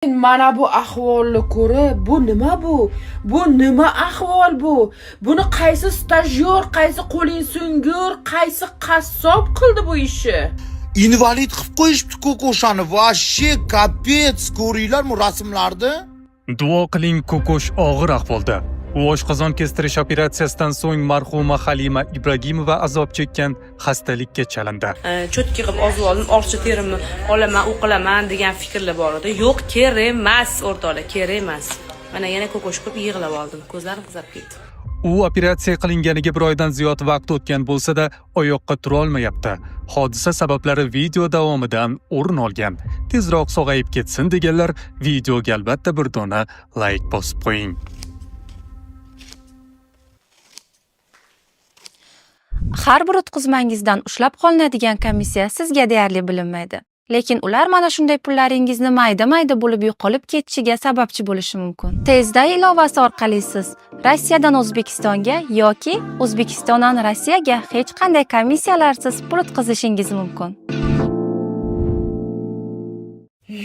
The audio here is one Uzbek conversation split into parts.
Mana bu ahvolni ko'rib, bu nima bu? Bu nima ahvol bu? Buni qaysi stajyor, qaysi qo'ling sungur, qaysi qassob qildi bu ishni? Invalid qilib qo'yishibdi Kokoshani. Vashshe kapets, ko'ringlarmi rasmlarni? Duo qiling, Kokosh og'ir ahvolda. U oshqozon kestirish operatsiyasidan so'ng marhuma Halima Ibragimova azob chekkan xastalikka chalindi. Cho'tki qilib ozib oldim, orcha terimni olaman, u qilaman degan fikrlar bor edi. Yo'q, kerak emas, o'rtoqlar, kerak emas. Mana yana Kokosh qilib yig'lab oldim. Ko'zlarim qizarib ketdi. U operatsiya qilinganiga bir oydan ziyod vaqt o'tgan bo'lsa-da, oyoqqa tura olmayapti. Hodisa sabablari video davomidan o'rin olgan. Tezroq sog'ayib ketsin deganlar videoga albatta bir dona like bosib qo'ying. Har bir o'tkazmangizdan ushlab qolinadigan komissiya sizga deyarli bilinmaydi. Lekin ular mana shunday pullaringizni mayda-mayda bo'lib yo'qolib ketishiga sababchi bo'lishi mumkin. Tezda ilovasi orqali siz Rossiyadan O'zbekistonga yoki O'zbekistondan Rossiyaga hech qanday komissiyalarsiz pul o'tkazishingiz mumkin.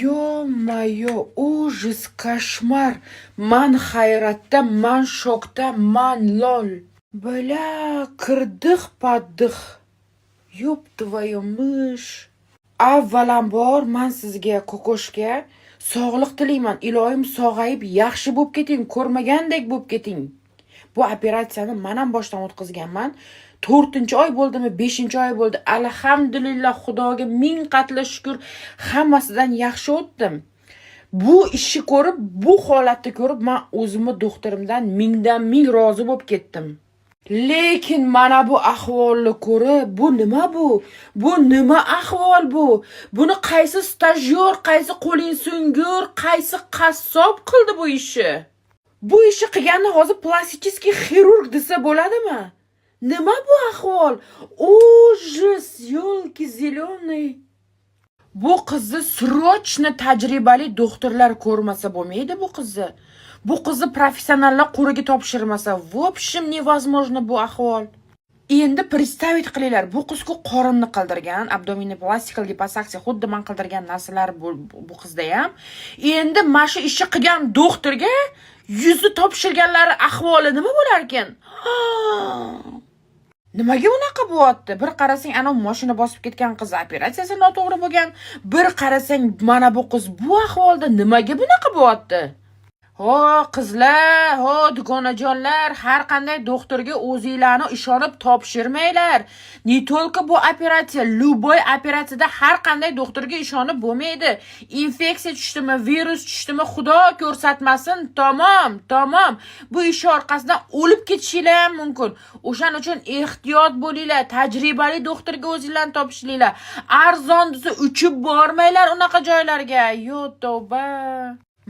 Yo-mayo, ужас, koshmar. Man hayratda, man shokda, man lol. Bala, kirdiq-paddiq. Yo'p твою мышь. Avvalambor men sizga Kokoshga sog'liq tilayman. Iloyim sog'ayib yaxshi bo'lib keting, ko'rmagandek bo'lib keting. Bu operatsiyani men ham boshdan o'tkazganman. 4-oy bo'ldimi, 5-oy bo'ldi. Alhamdulillah, Xudoga ming qatla shukr, hammasidan yaxshi o'tdim. Bu ishni ko'rib, bu holatni ko'rib, men o'zimni doktorimdan mingdan ming rozi bo'lib ketdim. Lekin mana bu ahvolni ko'rib, bu nima bu? Bu nima ahvol bu? Buni qaysi stajyor, qaysi qo'ling sungur, qaysi qassob qildi bu ishni? Bu ishni qilganni hozir plasticheskiy xirurg desa bo'ladimi? Nima bu ahvol? Ужас, ёлки зеленые. Bu qizni srochno tajribali doktorlar ko'rmasa bo'lmaydi bu qizni. Bu qizni professionallar qo'riga topshirmasa, в общем невозможно bu ahvol. Endi представить qilinglar, bu qiz-ku qorinni qildirgan, abdominoplastika, liposaksiya, xuddi men qildirgan narsalar bu qizda ham. Endi mana shu ishni qilgan doktorga yuzi topshirganlari ahvoli nima bo'lar ekan? Nimaga unaqa bo'lyapti? Bir qarasang, ana mashina bosib ketgan qiz operatsiyasi noto'g'ri bo'lgan. Bir qarasang, mana bu qiz bu ahvolda nimaga bunaqa bo'lyapti? Ho, qizlar, ho, dugonajonlar, har qanday doktorga o'zinglarni ishonib topshirmanglar. Ne только bu operatsiya, любой operatsiyada har qanday doktorga ishonib bo'lmaydi. Infeksiya tushdimi, virus tushdimi, Xudo ko'rsatmasin, tamom. Bu ish orqasidan o'lib ketishinglar ham mumkin. O'shaning uchun ehtiyot bo'linglar, tajribali doktorga o'zinglarni topshiringlar. Arzon desa uchib bormanglar unaqa joylarga. Yo, tavba.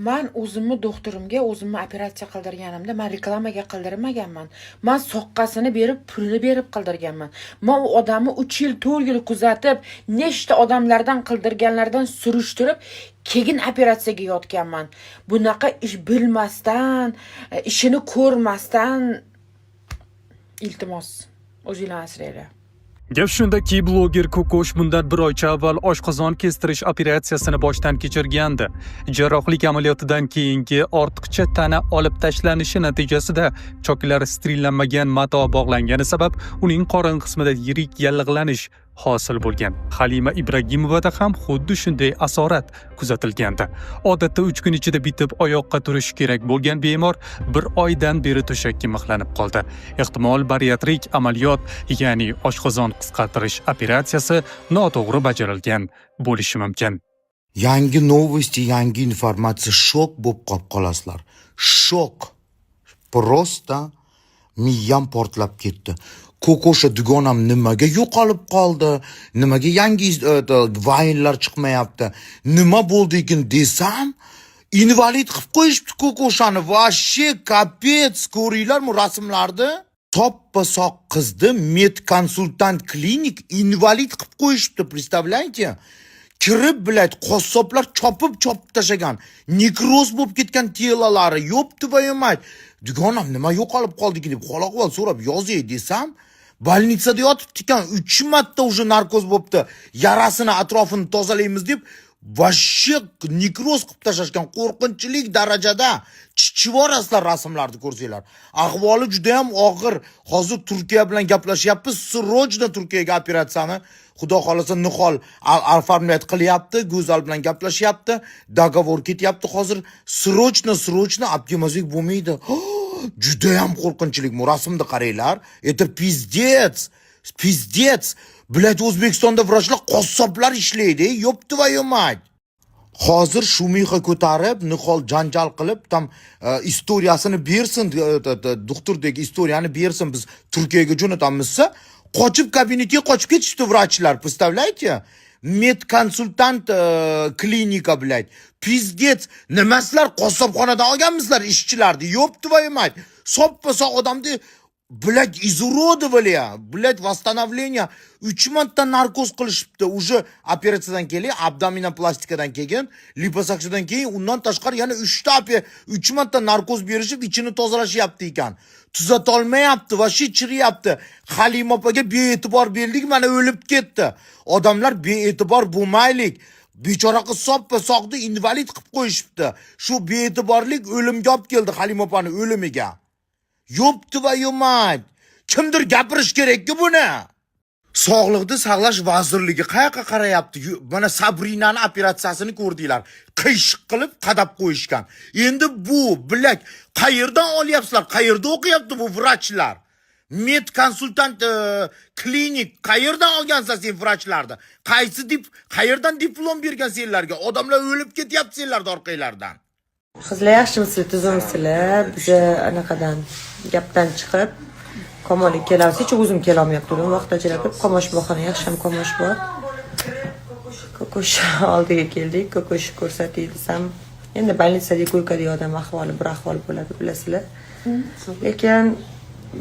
Men o'zimni doktorimga o'zimni operatsiya qildirganimda men reklamaga qildirmaganman. Men soqqasini berib, pulni berib qildirganman. Men u odamni 3 yil, 4 yil kuzatib, nechta odamlardan qildirganlardan surishtirib, keyin operatsiyaga yotganman. Bunaqa ish bilmasdan, ishini ko'rmasdan iltimos, o'zinglarni asranglar. Gap shundaki, bloger Kokosh bundan bir oycha avval oshqozon kestirish operatsiyasini boshdan kechirgandi. Jarrohlik amaliyotidan keyingi ortiqcha tana olib tashlanishi natijasida choklari sterillanmagan mato bog'langani sabab uning qorin qismida yirik yallig'lanish hosil bo'lgan. Halima Ibragimovada ham xuddi shunday asorat kuzatilgandi. Odatda 3 kun ichida bitib oyoqqa turishi kerak bo'lgan bemor bir oydan beri to'shakka mixlanib qoldi. Ehtimol bariatrik amaliyot, ya'ni oshqozon qisqartirish operatsiyasi noto'g'ri bajarilgan bo'lishi mumkin. Yangi novosti, yangi informatsiya, shok bo'lib qolib qolasizlar. Shok. Prosta miyam portlab ketdi. Kokosha dugonam nimaga yo'qolib qoldi? Nimaga yangi vaynlar chiqmayapti? Nima bo'ldi ekan desam, invalid qilib qo'yishibdi Kokoshani. Vashshe kapets, ko'ringlarmi rasmlarni? Toppa-soq qizni medkonsultant klinik invalid qilib qo'yishibdi, представляете? Kirib biladi, qassoblar chopib tashagan. Nekroz bo'lib ketgan telalari, yo'pti bayamay. Dugonam nima yo'qolib qoldi deb xalaqval so'rab yozay desam, bolnitsada yotibdi ekan, 3 marta уже narkoz bo'libdi. Yarasini atrofini tozalaymiz deb Vashshi nekroz qilib tashlashgan qo'rqinchlik darajada chivorasizlar rasmlarni ko'rsanglar. Ahvoli juda ham og'ir. Hozir Turkiya bilan gaplashyapmiz. Srochno Turkiyaga operatsiyani Xudo xolasa Nihol oformlayat qilyapti, Go'zal bilan gaplashyapti, dogovor ketyapti hozir. Srochno olib kelmasak bo'lmaydi. Juda ham qo'rqinchlik. Rasmni qaranglar. Это пиздец. Пиздец. Bilat O'zbekistonda vrachlar qassoblar ishlaydi, yopti va yo'may. Hozir Shumixa ko'tarib, Nihol janjal qilib, tam istoriyasini bersin, doktorlik istoriyani bersin, biz Turkiyaga jo'natamizsa, qochib kabinetga qochib ketishdi vrachlar, представляете? Medkonsultant klinika bilan. Pizdets, nimasizlar qassobxonadan olganmizlar ishchilarni, yopti va yo'may. Soppa-soq odamni Блядь, изуродовали, блядь, восстановление. 3 marta narkoz qilishibdi. Уже operatsiyadan keyin, abdominoplastikadan keyin, liposuksiyadan keyin, undan tashqari yana 3 marta narkoz berishib, ichini tozalashyapti ekan. Tuzata olmayapti va chiryapti. Halim opaga bee'tibor berdik, mana o'lib ketdi. Odamlar bee'tibor bo'lmaylik. Bechora qiz soppa-soqni invalid qilib qo'yishibdi. Shu bee'tiborlik o'limga olib keldi Halim opani o'limiga. Yopti va yo'may. Kimdir gapirish kerak-ku buni. Sog'liqni saqlash vazirligi qayoqqa qarayapti? Mana Sabrinani operatsiyasini ko'rdinglar. Qiyshiq qilib qadab qo'yishgan. Endi bu bilak qayerdan olyapsizlar? Qayerda o'qiyapti bu vrachlar? Medkonsultant klinik qayerdan olgansiz sen vrachlarni? Qayerdan diplom bergan senlarga? Odamlar o'lib ketyapti senlarning orqanglardan. Qizlar yaxshimisizlar, tuzimsizlar? Biz anaqadan gapdan chiqib, Komolga kelamiz. Hech o'zim kela olmayapman. Vaqtachalik qo'moshboxona yaxshi ham qo'mosh bor. Ko'kosh oldiga keldik. Ko'kosh ko'rsatay desam, endi больницада ko'rkadagi odam ahvoli bir ahvol bo'ladi, bilasizlar. Lekin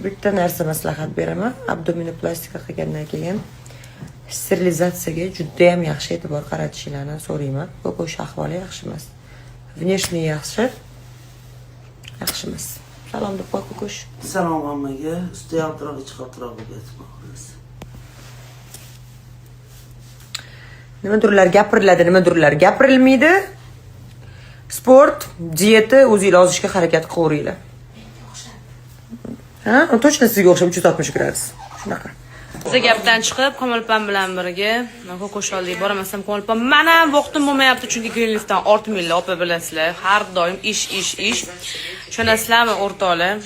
bitta narsa maslahat beraman. Abdominoplastika qilgandan keyin sterilizatsiyaga juda ham yaxshi e'tibor qaratishinglarni so'rayman. Ko'kosh ahvoli yaxshi emas. Внешне yaxshi. Yaxshi emas. Salom deb qo'y Ko'kosh. Salom hammaga. Usti yaltiroq, ichi qattiqroq aytmoqmiz. Nimadirlar gapiriladi, nimadirlar gapirilmaydi. Sport, dieta o'zingiz ozishga harakat qilaveringlar. Ha, точно sizga o'xshab 360 gradus. Shunaqa. Biz gapdan chiqib, Komilpam bilan birga Ko'kosh oldiga boramasam, Komilpam mana vaqtim bo'lmayapti, chunki klinikdan ortmaylar, opa bilasizlar. Har doim ish. Tushunasizlarmi, o'rtoqlar?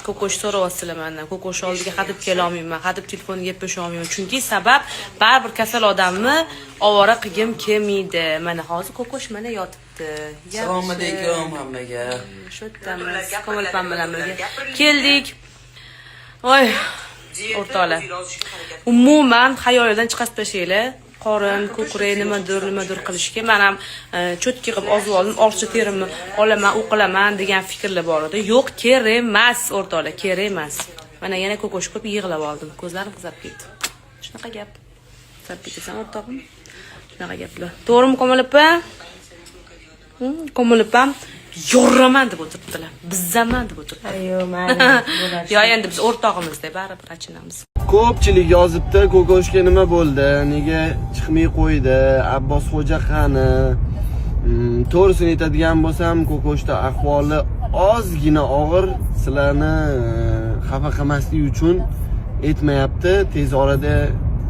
Ko'kosh so'rayapsizlar mendan. Ko'kosh oldiga hadeb kela olmayman, hadeb telefonga gaplasha olmayman. Chunki sabab baribir kasal odamni ovora qilgim kelmaydi. Mana hozir Ko'kosh mana yotibdi. Assalomu alaykum hammaga. Shu yerdan Komilpam bilan birga keldik. Voy, o'rtoqlar. Umuman xayolidan chiqarib tashlaylar. Qorin, ko'krak nimadir qilishga men ham cho'tki qilib ozib oldim, orcha terimni olaman, u qilaman degan fikrlar bor edi. Yo'q, kerak emas, o'rtoqlar, kerak emas. Mana yana Ko'kosh ko'p yig'lab oldim. Ko'zlarim qizarib ketdi. Shunaqa gap. Qizarib ketasan, o'rtog'im. Shunaqa gaplar. To'g'rimi, Komilpa? Komilpa yo'raman deb o'tiribdilar. Bizzaman deb o'tiribdilar. Ayo, mana bo'ladi. Yo, endi biz o'rtog'imizda baribir achinamiz. Ko'pchilik yozibdi, Ko'koshga nima bo'ldi? Nega chiqmay qo'ydi? Abbos xo'ja qani? To'g'risini aytadigan bo'lsam, Ko'koshda ahvoli ozgina og'ir. Sizlarni xafa qilmaslik uchun aytmayapti. Tez orada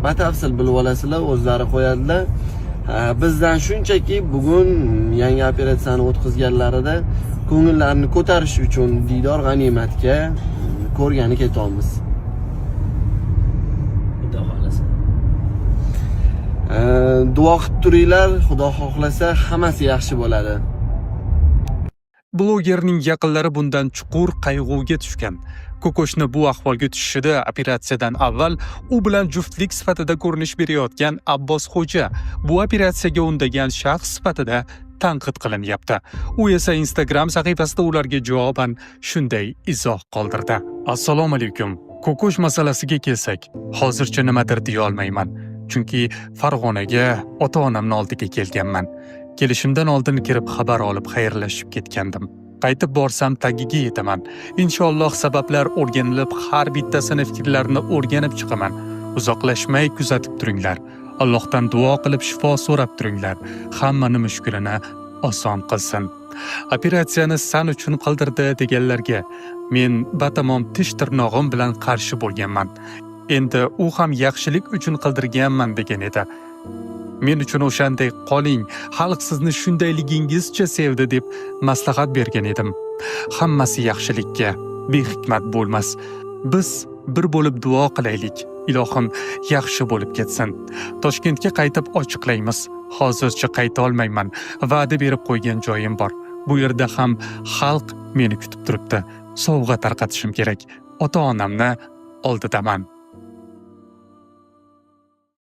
batafsil bilib olasizlar, o'zlari qo'yadilar. Bizdan shunchaki bugun yangi operatsiyani o'tkazganlarida ko'ngillarni ko'tarish uchun Diydor G'animatga ko'rgani ketamiz. Duo qilib turinglar, Xudo xohlasa hammasi yaxshi bo'ladi. Blogerning yaqinlari bundan chuqur qayg'uga tushgan. Ko'koshni bu ahvolga tushishida operatsiyadan avval u bilan juftlik sifatida ko'rinish berayotgan Abbos xo'ja bu operatsiyaga undagan shaxs sifatida tanqid qilinyapti. U esa Instagram sahifasida ularga javoban shunday izoh qoldirdi. Assalomu alaykum. Ko'kosh masalasiga kelsak, hozircha nimadir deya olmayman. Chunki Farg'onaga ota-onamning oldiga kelganman. Kelishimdan oldin kirib xabar olib xayrlashib ketgandim. Qaytib borsam tagiga yetaman. Inshaalloh sabablar o'rganilib, har bittasini fikrlarini o'rganib chiqaman. Uzoqlashmay kuzatib turinglar. Allohdan duo qilib shifo so'rab turinglar. Hammani mushkulini oson qilsin. Operatsiyani san uchun qildirdi deganlarga men batamom tish tirnog'im bilan qarshi bo'lganman. Endi u ham yaxshilik uchun qildirganman degan edi. Men uchun o'shanday qoling, xalq sizni shundayligingizcha sevdi deb maslahat bergan edim. Hammasi yaxshilikka, behikmat bo'lmas. Biz bir bo'lib duo qilaylik. Ilohim yaxshi bo'lib ketsin. Toshkentga qaytib ochiqlaymiz. Hozircha qayta olmayman. Va'da berib qo'ygan joyim bor. Bu yerda ham xalq meni kutib turibdi. Sovg'a tarqatishim kerak. Ota-onamni oldidaman.